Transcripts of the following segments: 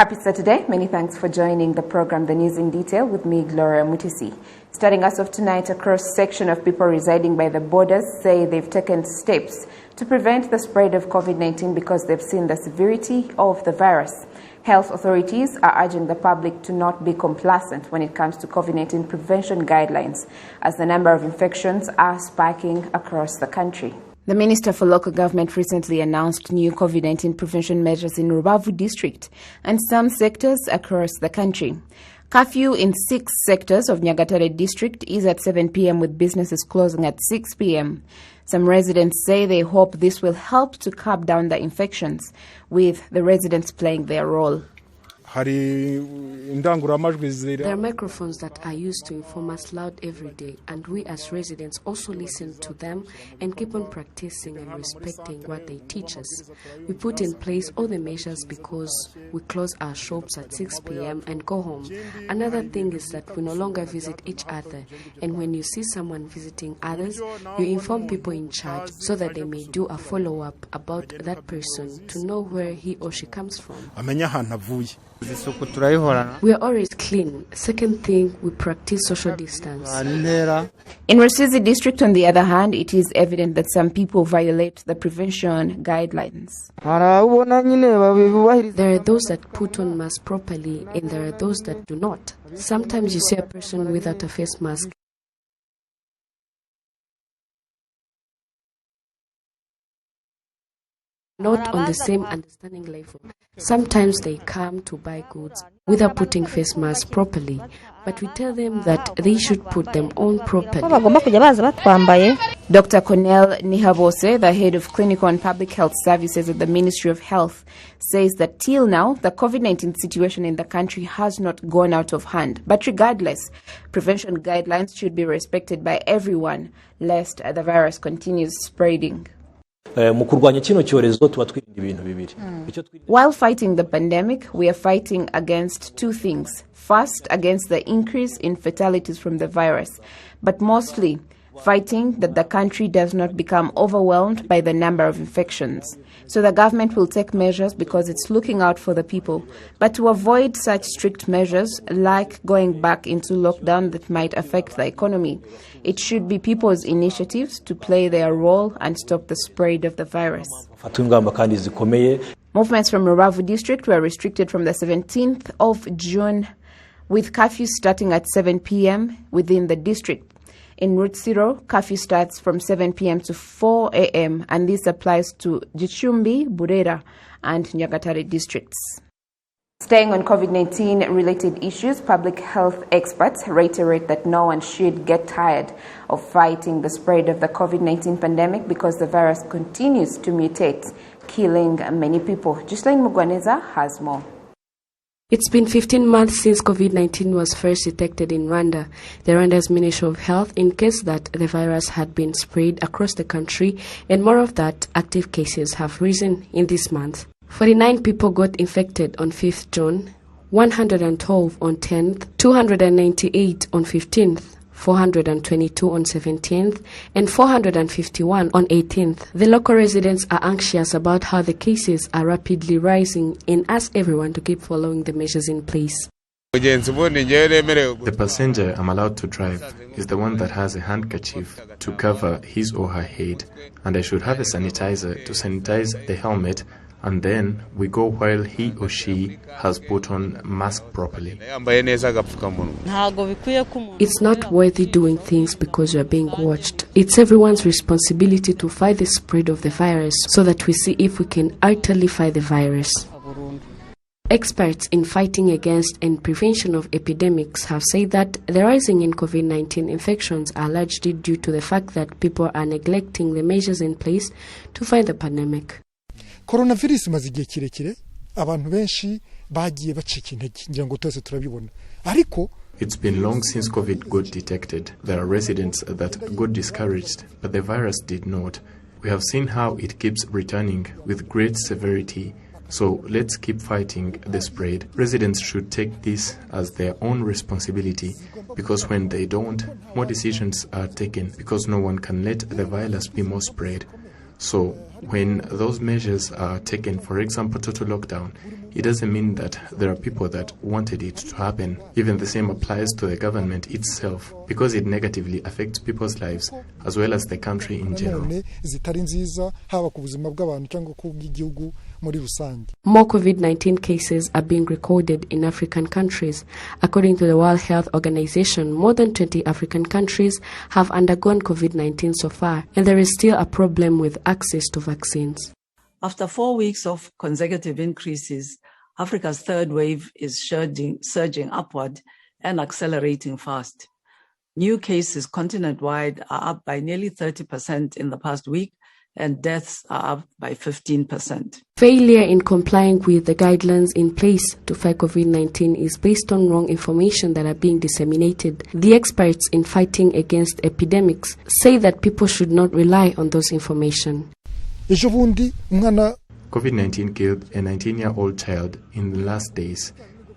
Happy Saturday. Many thanks for joining the program, The News in Detail, with me, Gloria Mutisi. Starting us off tonight, a cross-section of people residing by the borders say they've taken steps to prevent the spread of COVID-19 because they've seen the severity of the virus. Health authorities are urging the public to not be complacent when it comes to COVID-19 prevention guidelines, as the number of infections are spiking across the country. The Minister for Local Government recently announced new COVID-19 prevention measures in Rwanda district and some sectors across the country. Curfew in 6 sectors of Nyagatare district is at 7 p.m. with businesses closing at 6 p.m. Some residents say they hope this will help to curb down the infections, with the residents playing their role. There are microphones that are used to inform us loud every day, and we as residents also listen to them and keep on practicing and respecting what they teach us. We put in place all the measures because we close our shops at 6 p.m. and go home. Another thing is that we no longer visit each other, and when you see someone visiting others, you inform people in charge so that they may do a follow-up about that person to know where he or she comes from. We are always clean. Second thing, we practice social distance. In Rusizi district, on the other hand, it is evident that some people violate the prevention guidelines. There are those that put on masks properly and there are those that do not. Sometimes you see a person without a face mask. Not on the same understanding level. Sometimes they come to buy goods without putting face masks properly, but we tell them that they should put them on properly. Dr. Cornel Nihabose, the head of Clinical and Public Health Services at the Ministry of Health, says that till now, the COVID-19 situation in the country has not gone out of hand. But regardless, prevention guidelines should be respected by everyone, lest the virus continues spreading. While fighting the pandemic, we are fighting against 2 things. First, against the increase in fatalities from the virus, but mostly fighting that the country does not become overwhelmed by the number of infections. So the government will take measures because it's looking out for the people. But to avoid such strict measures, like going back into lockdown that might affect the economy, it should be people's initiatives to play their role and stop the spread of the virus. Movements from Rwanda district were restricted from the 17th of June, with curfew starting at 7 p.m. within the district. In Rutsiro, curfew starts from 7 p.m. to 4 a.m. and this applies to Gicumbi, Burera and Nyagatare districts. Staying on COVID-19 related issues, public health experts reiterate that no one should get tired of fighting the spread of the COVID-19 pandemic because the virus continues to mutate, killing many people. Gislaine Mugwaneza has more. It's been 15 months since COVID-19 was first detected in Rwanda. The Rwanda's Ministry of Health indicates that the virus had been spread across the country, and more of that, active cases have risen in this month. 49 people got infected on 5th June, 112 on 10th, 298 on 15th, 422 on 17th, and 451 on 18th. The local residents are anxious about how the cases are rapidly rising and ask everyone to keep following the measures in place. The passenger I'm allowed to drive is the one that has a handkerchief to cover his or her head, and I should have a sanitizer to sanitize the helmet, and then we go while he or she has put on mask properly. It's not worthy doing things because you are being watched. It's everyone's responsibility to fight the spread of the virus so that we see if we can utterly fight the virus. Experts in fighting against and prevention of epidemics have said that the rising in COVID-19 infections are largely due to the fact that people are neglecting the measures in place to fight the pandemic. Coronavirus imaze igihe kirekire abantu benshi bagiye bacika intege ngira ngo twese turabibona ariko It's been long since COVID got detected. There are residents that got discouraged, but the virus did not. We have seen how it keeps returning with great severity. So let's keep fighting the spread. Residents should take this as their own responsibility, because when they don't, more decisions are taken, because no one can let the virus be more spread. So when those measures are taken, for example, total lockdown, it doesn't mean that there are people that wanted it to happen. Even the same applies to the government itself, because it negatively affects people's lives as well as the country in general. More COVID-19 cases are being recorded in African countries. According to the World Health Organization, more than 20 African countries have undergone COVID-19 so far, and there is still a problem with access to vaccines. After 4 weeks of consecutive increases, Africa's third wave is surging upward and accelerating fast. New cases continent-wide are up by nearly 30% in the past week, and deaths are up by 15%. Failure in complying with the guidelines in place to fight COVID-19 is based on wrong information that are being disseminated. The experts in fighting against epidemics say that people should not rely on those information. COVID-19 killed a 19-year-old child in the last days.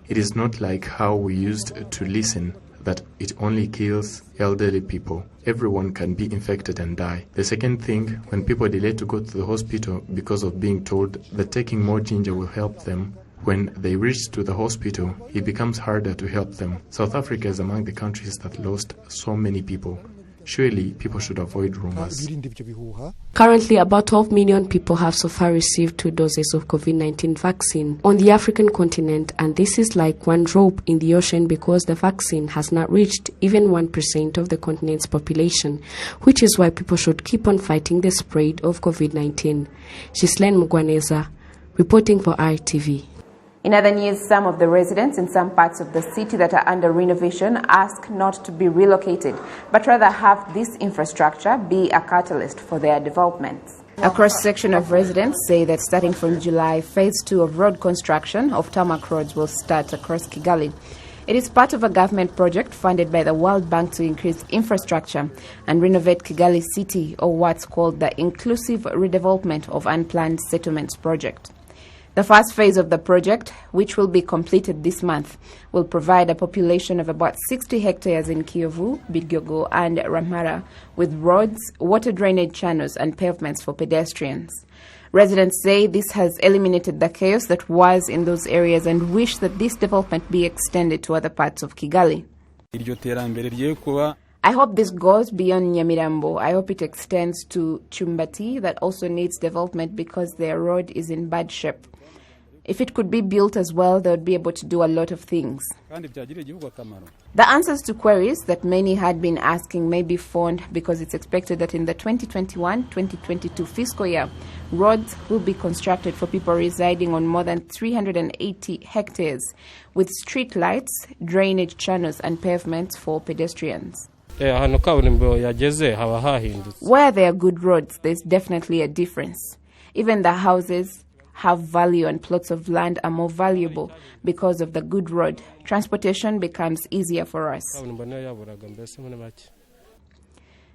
It is not like how we used to listen, that it only kills elderly people. Everyone can be infected and die. The second thing, when people delay to go to the hospital because of being told that taking more ginger will help them, when they reach to the hospital, it becomes harder to help them. South Africa is among the countries that lost so many people. Surely, people should avoid rumors. Currently, about 12 million people have so far received 2 doses of COVID-19 vaccine on the African continent, and this is like one drop in the ocean because the vaccine has not reached even 1% of the continent's population, which is why people should keep on fighting the spread of COVID-19. Ghislaine Mugwaneza, reporting for RTV. In other news, some of the residents in some parts of the city that are under renovation ask not to be relocated, but rather have this infrastructure be a catalyst for their developments. A cross-section of residents say that starting from July, phase 2 of road construction of tarmac roads will start across Kigali. It is part of a government project funded by the World Bank to increase infrastructure and renovate Kigali city, or what's called the Inclusive Redevelopment of Unplanned Settlements project. The first phase of the project, which will be completed this month, will provide a population of about 60 hectares in Kiyovu, Bidgogo and Ramara with roads, water drainage channels and pavements for pedestrians. Residents say this has eliminated the chaos that was in those areas and wish that this development be extended to other parts of Kigali. I hope this goes beyond Nyamirambo. I hope it extends to Chumbati, that also needs development because their road is in bad shape. If it could be built as well, they would be able to do a lot of things. The answers to queries that many had been asking may be found because it's expected that in the 2021-2022 fiscal year, roads will be constructed for people residing on more than 380 hectares with street lights, drainage channels and pavements for pedestrians. Where there are good roads, there's definitely a difference. Even the houses have value and plots of land are more valuable because of the good road. Transportation becomes easier for us.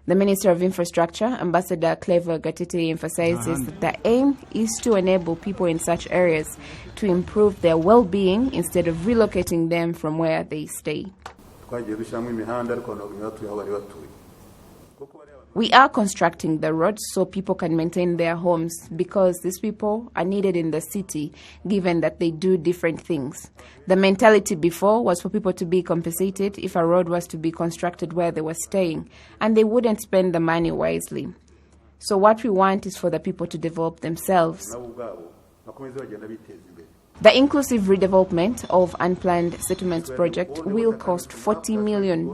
The Minister of Infrastructure, Ambassador Clever Gatete, emphasizes that the aim is to enable people in such areas to improve their well-being instead of relocating them from where they stay. We are constructing the roads so people can maintain their homes because these people are needed in the city given that they do different things. The mentality before was for people to be compensated if a road was to be constructed where they were staying, and they wouldn't spend the money wisely. So what we want is for the people to develop themselves. The inclusive redevelopment of unplanned settlements project will cost $40 million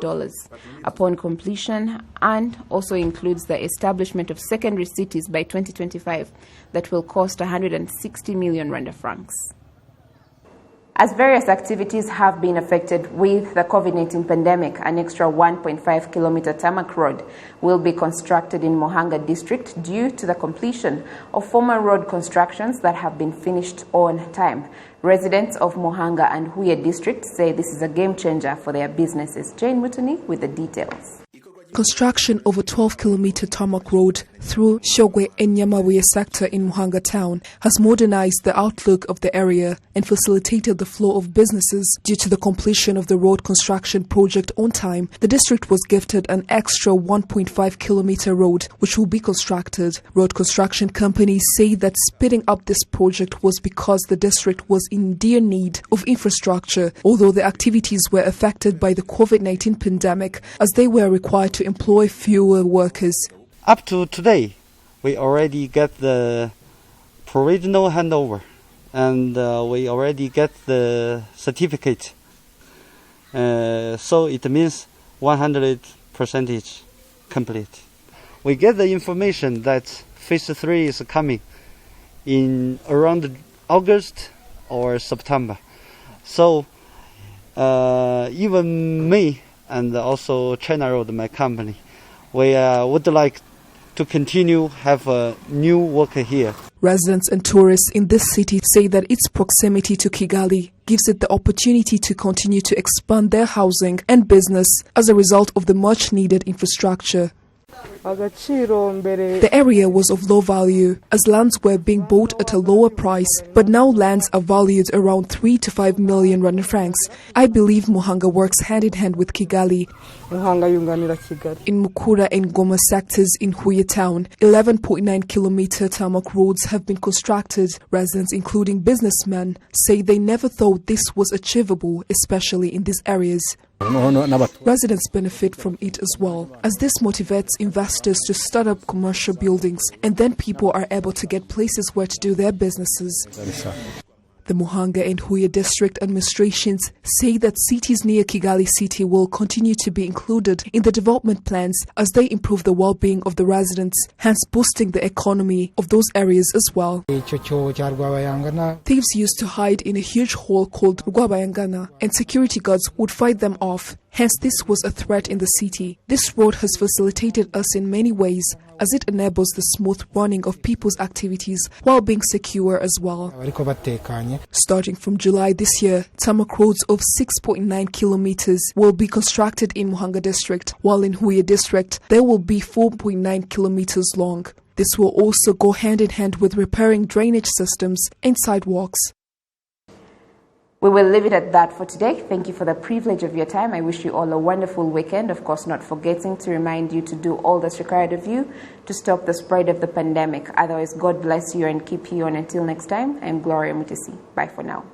upon completion and also includes the establishment of secondary cities by 2025 that will cost 160 million Rwanda francs. As various activities have been affected with the COVID-19 pandemic, an extra 1.5-kilometer tarmac road will be constructed in Muhanga district due to the completion of former road constructions that have been finished on time. Residents of Muhanga and Huye districts say this is a game changer for their businesses. Jane Mutuni with the details. Construction of a 12-kilometer tarmac road through Shogwe and Nyamabuye sector in Muhanga town has modernized the outlook of the area and facilitated the flow of businesses. Due to the completion of the road construction project on time, the district was gifted an extra 1.5-kilometer road which will be constructed. Road construction companies say that speeding up this project was because the district was in dire need of infrastructure, although the activities were affected by the COVID-19 pandemic as they were required to employ fewer workers. Up to today, we already get the provisional handover and we already get the certificate. So it means 100% complete. We get the information that phase 3 is coming in around August or September. So even me and also China Road, my company, we would like to continue have a new worker here. Residents and tourists in this city say that its proximity to Kigali gives it the opportunity to continue to expand their housing and business as a result of the much needed infrastructure. The area was of low value as lands were being bought at a lower price, but now lands are valued around 3 to 5 million Rwanda francs. I believe Muhanga works hand in hand with Kigali. In Mukura and Goma sectors in Huye town, 11.9-kilometer tarmac roads have been constructed. Residents, including businessmen, say they never thought this was achievable, especially in these areas. Residents benefit from it as well, as this motivates investors to start up commercial buildings, and then people are able to get places where to do their businesses. The Muhanga and Huye district administrations say that cities near Kigali city will continue to be included in the development plans as they improve the well-being of the residents, hence boosting the economy of those areas as well. Thieves used to hide in a huge hole called Rwabayangana, and security guards would fight them off. Hence, this was a threat in the city. This road has facilitated us in many ways, as it enables the smooth running of people's activities while being secure as well. Starting from July this year, tarmac roads of 6.9 kilometers will be constructed in Muhanga district, while in Huye district, they will be 4.9 kilometers long. This will also go hand in hand with repairing drainage systems and sidewalks. We will leave it at that for today. Thank you for the privilege of your time. I wish you all a wonderful weekend. Of course, not forgetting to remind you to do all that's required of you to stop the spread of the pandemic. Otherwise, God bless you and keep you on. Until next time, I'm Gloria Mutisi. Bye for now.